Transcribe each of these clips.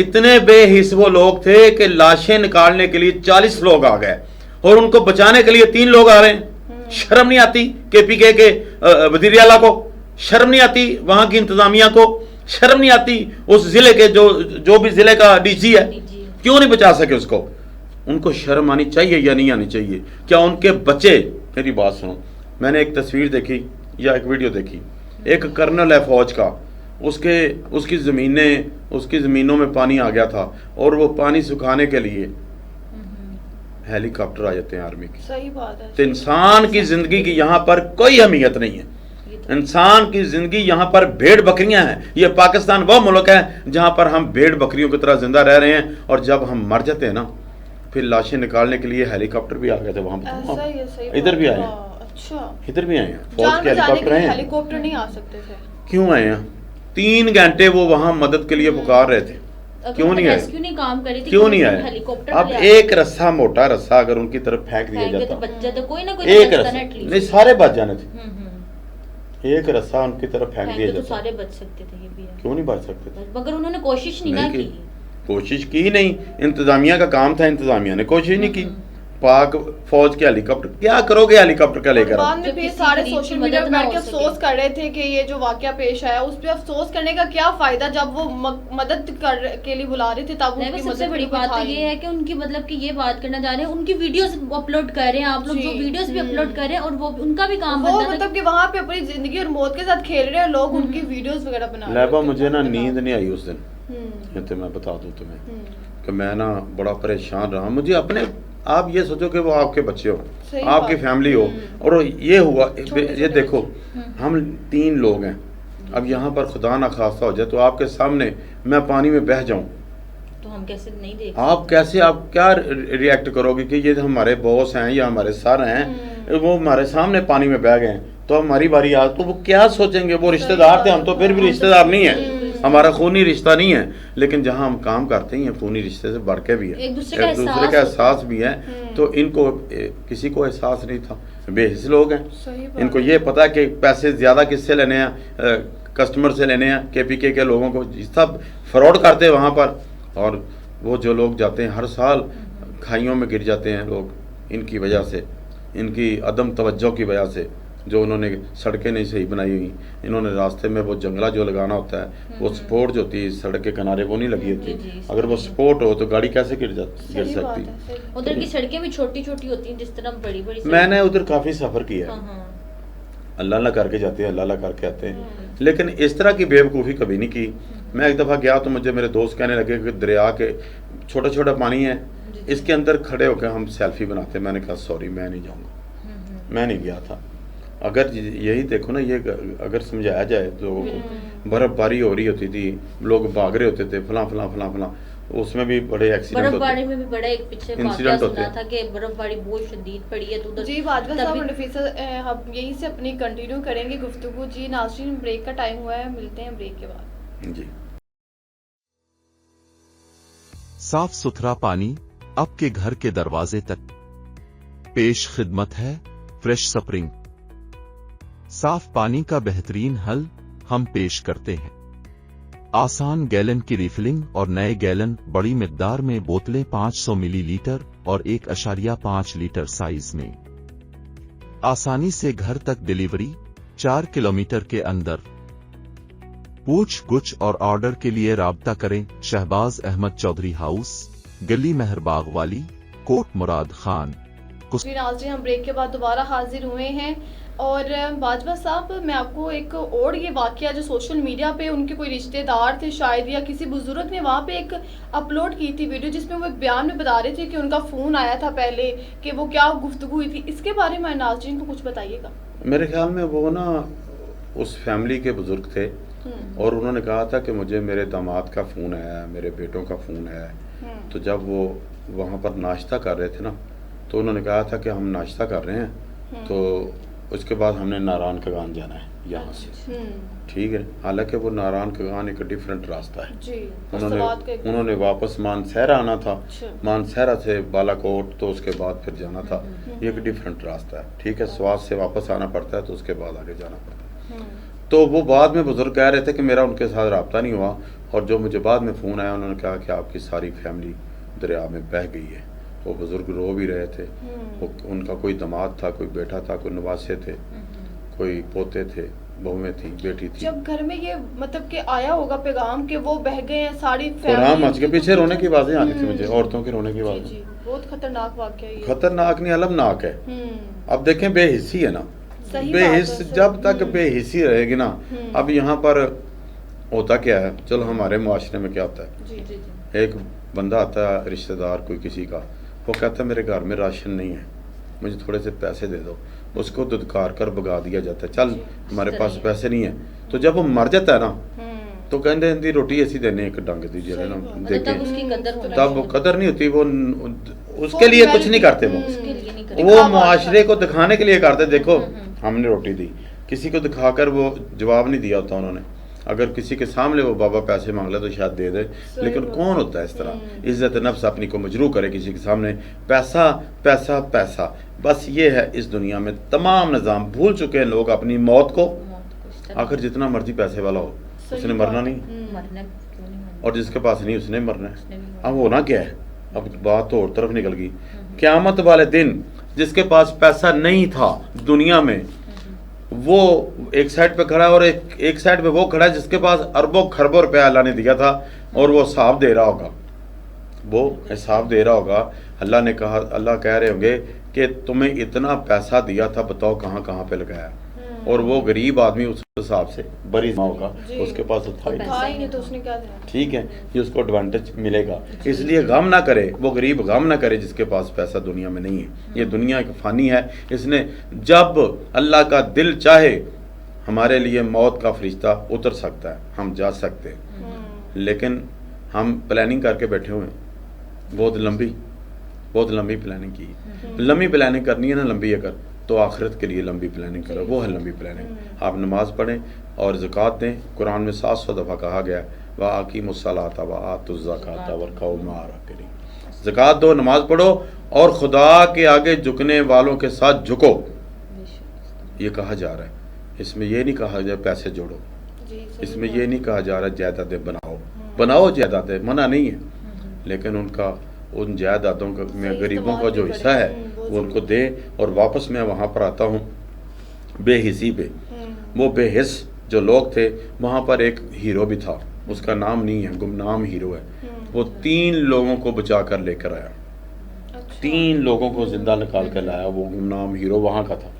اتنے بے حس وہ لوگ تھے کہ لاشیں نکالنے کے لیے 40 لوگ آ گئے اور ان کو بچانے کے لیے 3 لوگ آ رہے ہیں. شرم نہیں آتی KPK کے وزیر اعلیٰ کو؟ شرم نہیں آتی وہاں کی انتظامیہ کو؟ شرم نہیں آتی اس ضلع کے جو بھی ضلع کا DC ہے کیوں نہیں بچا سکے اس کو؟ ان کو شرم آنی چاہیے یا نہیں آنی چاہیے؟ کیا ان کے بچے، میری بات سنو، میں نے ایک تصویر دیکھی یا ایک ویڈیو دیکھی، ایک کرنل ہے فوج کا، اس کی زمینوں میں پانی آ گیا تھا اور وہ پانی سکھانے کے لیے ہیلی کاپٹر آ جاتے ہیں آرمی کی. صحیح بات ہے. تو انسان کی زندگی کی یہاں پر کوئی اہمیت نہیں ہے. انسان کی زندگی یہاں پر بھیڑ بکریاں ہیں. یہ پاکستان وہ ملک ہے جہاں پر ہم بھیڑ بکریوں کی طرح زندہ رہ رہے ہیں، اور جب ہم مر جاتے ہیں نا پھر لاشیں نکالنے کے لیے ہیلی کاپٹر بھی آ گئے تھے وہاں پر. ادھر بھی آئے ہیں. اچھا، ادھر بھی آئے ہیں فوج کے ہیلی کاپٹر آئے ہیں. ہیلی کاپٹر نہیں آ سکتے تھے. کیوں آئے ہیں؟ 3 گھنٹے وہ وہاں مدد کے لیے پکار رہے تھے. کیوں نہیں آئے؟ کیوں نہیں آئے؟ اب ایک رسہ، موٹا رسہ اگر ان کی طرف پھینک دیا جاتا، ایک رسہ نہیں، سارے بچ جانے تھے. ایک رسہ ان کی طرف پھینک دیا جاتا، سارے بچ سکتے تھے. کیوں نہیں بچ سکتے تھے؟ مگر انہوں نے کوشش نہیں کی. کوشش کی نہیں، انتظامیہ کا کام تھا، انتظامیہ نے کوشش نہیں کی. پاک فوج کے ہیلی کاپٹر کیا کرو گے ہیلی کاپٹر کا لے کر؟ بعد میں پھر سارے سوشل میڈیا پہ بیٹھ کے افسوس کر رہے تھے کہ یہ جو واقعہ پیش آیا اس پہ افسوس کرنے کا کیا فائدہ جب وہ مدد کے لیے بلا رہے تھے. تب ان کی سب سے بڑی بات یہ ہے کہ ان کی مطلب کہ یہ بات کرنا چاہ رہے ہیں، ان کی ویڈیوز اپلوڈ کر رہے ہیں آپ لوگ، جو ویڈیوز بھی اپلوڈ کر رہے ہیں، اور وہ ان کا بھی کام وہ مطلب کہ وہاں پہ اپنی زندگی اور موت کے ساتھ کھیل رہے ہیں لوگ، ان کی ویڈیوز وغیرہ بنا رہے ہیں. لیبا مجھے نا نیند نہیں آئی اس دن، یہ تو میں بتا دوں تمہیں کہ میں نا بڑا پریشان رہا. مجھے اپنے، آپ یہ سوچو کہ وہ آپ کے بچے ہو، آپ کی فیملی ہو، اور یہ ہوا، یہ دیکھو ہم 3 لوگ ہیں. اب یہاں پر خدا نہ خواستہ ہو جائے تو آپ کے سامنے میں پانی میں بہہ جاؤں تو ہم کیسے نہیں دیکھ، آپ کیا ریئیکٹ کرو گے کہ یہ ہمارے باس ہیں یا ہمارے سر ہیں، وہ ہمارے سامنے پانی میں بہہ گئے ہیں تو ہماری باری آ تو وہ کیا سوچیں گے؟ وہ رشتہ دار تھے، ہم تو پھر بھی رشتہ دار نہیں ہیں، ہمارا خونی رشتہ نہیں ہے، لیکن جہاں ہم کام کرتے ہیں خونی رشتے سے بڑھ کے بھی ہے، ایک دوسرے کا احساس بھی ہے. تو ان کو کسی کو احساس نہیں تھا. بے حس لوگ ہیں، ان کو یہ پتا کہ پیسے زیادہ کس سے لینے ہیں، کسٹمر سے لینے ہیں. KPK کے لوگوں کو سب فراڈ کرتے وہاں پر، اور وہ جو لوگ جاتے ہیں ہر سال کھائیوں میں گر جاتے ہیں لوگ ان کی وجہ سے، ان کی عدم توجہ کی وجہ سے. جو انہوں نے سڑکیں نہیں صحیح بنائی ہوئی، انہوں نے راستے میں وہ جنگلہ جو لگانا ہوتا ہے، وہ سپورٹ جو ہوتی ہے سڑک کے کنارے وہ نہیں لگی ہوتی. اگر وہ سپورٹ ہو تو گاڑی کیسے گر سکتی؟ ادھر کی سڑکیں بھی چھوٹی چھوٹی ہوتی ہیں جس طرح بڑی بڑی. میں نے ادھر کافی سفر کیا ہے، اللہ اللہ کر کے جاتے ہیں، اللہ اللہ کر کے آتے ہیں، لیکن اس طرح کی بیوقوفی کبھی نہیں کی. میں ایک دفعہ گیا تو مجھے میرے دوست کہنے لگے کہ دریا کے چھوٹا چھوٹا پانی ہے، اس کے اندر کھڑے ہو کے ہم سیلفی بناتے ہیں. میں نے کہا سوری میں نہیں جاؤں گا، میں نہیں گیا تھا. اگر یہی دیکھو نا، یہ اگر سمجھایا جائے لوگوں کو، برف باری ہو رہی ہوتی تھی، لوگ بھاگ رہے ہوتے تھے فلاں فلاں فلاں فلاں، اس میں بھی بڑے ایکسیڈنٹ ہوتے ہیں. برف باری میں بھی بڑا ایک پیچھے واقعہ سنا تھا کہ برف باری بہت شدید پڑی ہے تو جی. باجوہ صاحب اور نفیسہ، ہم یہیں سے اپنی کنٹینیو کریں گے گفتگو. جی ناظرین، بریک کا ٹائم ہوا ہے، ملتے ہیں بریک کے بعد. جی. صاف ستھرا پانی آپ کے گھر کے دروازے تک. پیش خدمت ہے فریش سپرنگ. صاف پانی کا بہترین حل ہم پیش کرتے ہیں. آسان گیلن کی ریفلنگ اور نئے گیلن بڑی مقدار میں بوتلیں 500 ملی لیٹر اور 1.5 لیٹر سائز میں. آسانی سے گھر تک ڈیلیوری 4 کلومیٹر کے اندر. پوچھ گچھ اور آرڈر کے لیے رابطہ کریں شہباز احمد چودھری ہاؤس، گلی مہر باغ والی، کوٹ مراد خان. ناظرین، ہم بریک کے بعد دوبارہ حاضر ہوئے ہیں. اور باجوہ صاحب، میں آپ کو ایک اور یہ واقعہ جو سوشل میڈیا پہ ان کے کوئی رشتہ دار تھے شاید یا کسی بزرگ نے وہاں پہ ایک اپلوڈ کی تھی ویڈیو، جس میں وہ ایک بیان میں بتا رہے تھے کہ ان کا فون آیا تھا پہلے، کہ وہ کیا گفتگو ہوئی تھی. اس کے بارے میں ناظرین کو کچھ بتائیے گا. میرے خیال میں وہ نا اس فیملی کے بزرگ تھے، اور انہوں نے کہا تھا کہ مجھے میرے داماد کا فون آیا ہے، میرے بیٹوں کا فون آیا ہے. تو جب وہ وہاں پر ناشتہ کر رہے تھے نا، تو انہوں نے کہا تھا کہ ہم ناشتہ کر رہے ہیں، تو اس کے بعد ہم نے ناران کگان جانا ہے یہاں سے. ٹھیک ہے، حالانکہ وہ ناران کگان ایک ڈیفرنٹ راستہ ہے. انہوں نے واپس مانسہرہ آنا تھا، مانسہرہ سے بالا کوٹ، تو اس کے بعد پھر جانا تھا. یہ ایک ڈیفرنٹ راستہ ہے. ٹھیک ہے، سوات سے واپس آنا پڑتا ہے تو اس کے بعد آگے جانا پڑتا ہے. تو وہ بعد میں بزرگ کہہ رہے تھے کہ میرا ان کے ساتھ رابطہ نہیں ہوا. اور جو مجھے بعد میں فون آیا انہوں نے کہا کہ آپ کی ساری فیملی دریا میں بہہ گئی ہے. وہ بزرگ رو بھی رہے تھے. ان کا کوئی داماد تھا, کوئی بیٹا تھا, کوئی نواسے تھے, کوئی پوتے تھے, بہویں تھیں, بیٹی تھی. جب گھر میں یہ مطلب کہ آیا ہوگا پیغام کہ وہ بہہ گئے ہیں ساری قرآن مچ کے پیچھے رونے کی آوازیں آنی تھی مجھے, عورتوں کے رونے کی آوازیں. جی بہت خطرناک واقعہ ہے. خطرناک نہیں, المناک ہے. اب دیکھیں بے حسی ہے نا, بے حس جب تک بے حسی رہے گی نا. اب یہاں پر ہوتا کیا ہے, چلو ہمارے معاشرے میں کیا ہوتا ہے, ایک بندہ آتا ہے رشتہ دار کوئی کسی کا, وہ کہتا ہے میرے گھر میں راشن نہیں ہے, مجھے تھوڑے سے پیسے دے دو. اس کو دھتکار کر بگا دیا جاتا ہے, چل ہمارے پاس پیسے نہیں ہیں. تو جب وہ مر جاتا ہے نا تو کہتے ہیں روٹی ایسی دینے ایک ڈنگ دیجیے نا, دیکھیں تب قدر نہیں ہوتی. وہ اس کے لیے کچھ نہیں کرتے, وہ معاشرے کو دکھانے کے لیے کرتے. دیکھو ہم نے روٹی دی, کسی کو دکھا کر وہ جواب نہیں دیا ہوتا انہوں نے. اگر کسی کے سامنے وہ بابا پیسے مانگ لے تو شاید دے دے, لیکن کون ہوتا ہے اس طرح عزت نفس اپنی کو مجروح کرے کسی کے سامنے. پیسہ پیسہ پیسہ, بس یہ ہے اس دنیا میں تمام نظام. بھول چکے ہیں لوگ اپنی موت کو. آخر جتنا مرضی پیسے والا ہو اس نے مرنا نہیں, اور جس کے پاس نہیں اس نے مرنا ہے. اب ہونا کیا ہے, اب بات تو اور طرف نکل گئی. قیامت والے دن جس کے پاس پیسہ نہیں تھا دنیا میں, وہ ایک سائڈ پہ کھڑا ہے, اور ایک سائڈ پہ وہ کھڑا ہے جس کے پاس اربوں خربوں روپیہ اللہ نے دیا تھا, اور وہ حساب دے رہا ہوگا. وہ حساب دے رہا ہوگا. اللہ نے کہا, اللہ کہہ رہے ہوں گے کہ تمہیں اتنا پیسہ دیا تھا, بتاؤ کہاں کہاں پہ لگایا. اور وہ غریب آدمی اس حساب سے بری ہوگا, اس کے پاس ٹھیک ہے, یہ اس کو ایڈوانٹیج ملے گا. اس لیے غم نہ کرے وہ غریب, غم نہ کرے جس کے پاس پیسہ دنیا میں نہیں ہے. یہ دنیا ایک فانی ہے. اس نے جب اللہ کا دل چاہے ہمارے لیے موت کا فرشتہ اتر سکتا ہے, ہم جا سکتے ہیں, لیکن ہم پلاننگ کر کے بیٹھے ہوئے ہیں. بہت لمبی پلاننگ کی. لمبی پلاننگ کرنی ہے نا, لمبی اگر تو آخرت کے لیے لمبی پلاننگ کرو, وہ ہے لمبی پلاننگ. آپ نماز پڑھیں اور زکوٰۃ دیں. قرآن میں 700 دفعہ کہا گیا وَأَقِیمُوا الصَّلَاةَ وَآتُوا الزَّکَاةَ وَارْکَعُوا مَعَ الرَّاکِعِینَ. زکوٰۃ دو, نماز پڑھو, اور خدا کے آگے جھکنے والوں کے ساتھ جھکو. یہ کہا جا رہا ہے. اس میں یہ نہیں کہا جا رہا پیسے جوڑو, اس میں یہ نہیں کہا جا رہا جائیدادیں بناؤ جائیدادیں, منع نہیں ہے, لیکن ان جائیدادوں میں غریبوں کا جو حصہ ہے وہ ان کو دے. اور واپس میں وہاں پر آتا ہوں بے حسی پہ. وہ بے حس جو لوگ تھے, وہاں پر ایک ہیرو بھی تھا, اس کا نام نہیں ہے, گمنام ہیرو ہے. وہ 3 لوگوں کو بچا کر لے کر آیا, 3 لوگوں کو زندہ نکال کر لایا. وہ گمنام ہیرو وہاں کا تھا,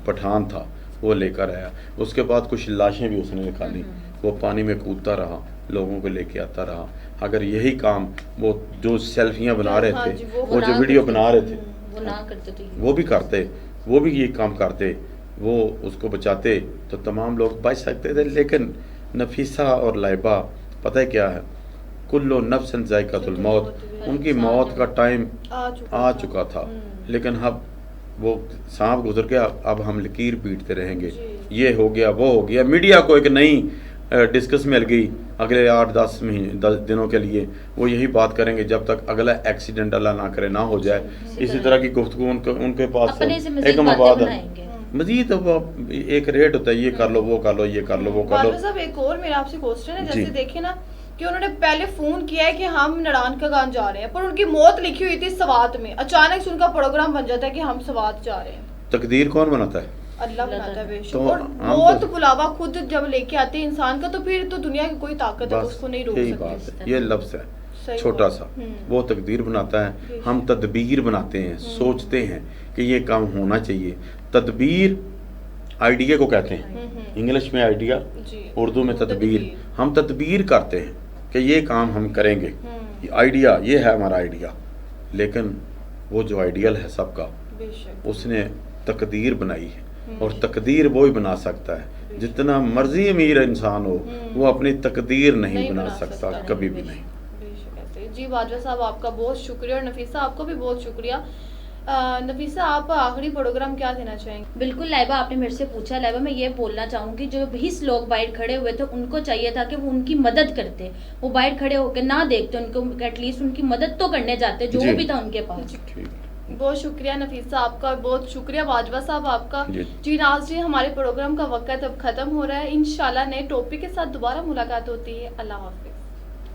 پٹھان تھا, وہ لے کر آیا. اس کے بعد کچھ لاشیں بھی اس نے نکالی. وہ پانی میں کودتا رہا, لوگوں کو لے کے آتا رہا. اگر یہی کام وہ جو سیلفیاں بنا رہے تھے, وہ جو ویڈیو بنا رہے تھے, وہ بھی کرتے, وہ بھی یہ کام کرتے, وہ اس کو بچاتے, تو تمام لوگ بچ سکتے تھے. لیکن نفیسہ اور لائبہ پتہ ہے کیا ہے, کل نفس ذائقۃ الموت, ان کی موت کا ٹائم آ چکا تھا. لیکن اب وہ سانپ گزر گیا, اب ہم لکیر پیٹتے رہیں گے. یہ ہو گیا, وہ ہو گیا. میڈیا کو ایک نئی ڈسکس مل گئی اگلے 8-10 دنوں کے لیے. وہ یہی بات کریں گے جب تک اگلا ایکسیڈنٹ اللہ نہ کرے نہ ہو جائے. اسی طرح کی گفتگو ان کے پاس ایک مباد ہے. مزید ایک ریٹ ہوتا ہے, یہ کر لو, وہ کر لو, یہ کر لو, وہ کر لو. صاحب ایک اور میرا آپ سے کوسچن ہے, جیسے دیکھیں نا کہ انہوں نے پہلے فون کیا ہے کہ ہم نڑان کا گان جا رہے ہیں, پر ان کی موت لکھی ہوئی تھی سوات میں. اچانک سے ان کا پروگرام بن جاتا ہے کہ ہم سوات جا رہے ہیں. تقدیر کون بناتا ہے؟ اللہ بناتا ہے بے شک. اور موت بلاوا خود جب لے کے آتے ہیں انسان کا, تو پھر تو دنیا کی کوئی طاقت ہے اس کو نہیں روک سکتی. یہ لفظ ہے چھوٹا سا, وہ تقدیر بناتا ہے. ہم تدبیر بناتے ہیں, سوچتے ہیں کہ یہ کام ہونا چاہیے. تدبیر آئیڈیا کو کہتے ہیں, انگلش میں آئیڈیا, اردو میں تدبیر. ہم تدبیر کرتے ہیں کہ یہ کام ہم کریں گے, آئیڈیا, یہ ہے ہمارا آئیڈیا. لیکن وہ جو آئیڈیل ہے سب کا, اس نے تقدیر بنائی ہے, اور تقدیر وہی بنا سکتا ہے. جتنا مرضی امیر انسان ہو, وہ اپنی تقدیر نہیں بنا سکتا, کبھی بھی نہیں. جی باجوہ صاحب آپ کا بہت شکریہ, اور نفیسہ آپ کو بھی بہت شکریہ. نفیسہ آپ آخری پروگرام کیا دینا چاہیں گے؟ بالکل لائبہ, آپ نے میرے سے پوچھا. لائبہ میں یہ بولنا چاہوں گی, جو 20 لوگ باہر کھڑے ہوئے تھے ان کو چاہیے تھا کہ وہ ان کی مدد کرتے. وہ باہر کھڑے ہو کے نہ دیکھتے, ان کو ایٹ لیسٹ ان کی مدد تو کرنے جاتے جو بھی تھا ان کے پاس. بہت شکریہ نفیسہ آپ کا, بہت شکریہ باجوہ صاحب آپ کا. جی ناظرین, ہمارے پروگرام کا وقت اب ختم ہو رہا ہے. انشاءاللہ نئے ٹاپک کے ساتھ دوبارہ ملاقات ہوتی ہے. اللہ حافظ.